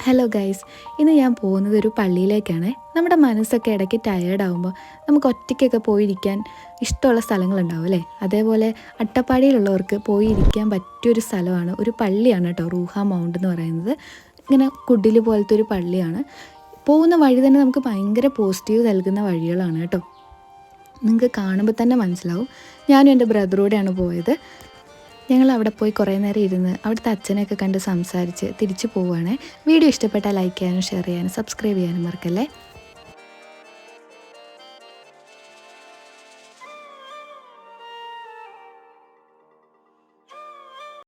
Hello guys, ഇന്ന് ഞാൻ പോകുന്നത് ഒരു പള്ളിയിലേക്കാണ്. നമ്മുടെ മനസ്സൊക്കെ ഇടയ്ക്ക് ടയേർഡാകുമ്പോൾ നമുക്ക് ഒറ്റയ്ക്കൊക്കെ പോയിരിക്കാൻ ഇഷ്ടമുള്ള സ്ഥലങ്ങളുണ്ടാവും അല്ലേ? അതേപോലെ അട്ടപ്പാടിയിലുള്ളവർക്ക് പോയിരിക്കാൻ പറ്റിയൊരു സ്ഥലമാണ്, ഒരു പള്ളിയാണ് കേട്ടോ, റൂഹ മൗണ്ട് എന്ന് പറയുന്നത്. ഇങ്ങനെ കുടിൽ പോലത്തെ ഒരു പള്ളിയാണ്. പോകുന്ന വഴി തന്നെ നമുക്ക് ഭയങ്കര പോസിറ്റീവ് നൽകുന്ന വഴികളാണ് കേട്ടോ. നിങ്ങൾക്ക് കാണുമ്പോൾ തന്നെ മനസ്സിലാവും. ഞാനും എൻ്റെ ബ്രദറൂടെയാണ് പോയത്. ഞങ്ങൾ അവിടെ പോയി കുറേ നേരം ഇരുന്ന് അവിടുത്തെ അച്ഛനെയൊക്കെ കണ്ട് സംസാരിച്ച് തിരിച്ചു പോവുകയാണേ. വീഡിയോ ഇഷ്ടപ്പെട്ടാൽ ലൈക്ക് ചെയ്യാനും ഷെയർ ചെയ്യാനും സബ്സ്ക്രൈബ് ചെയ്യാനും മറക്കല്ലേ.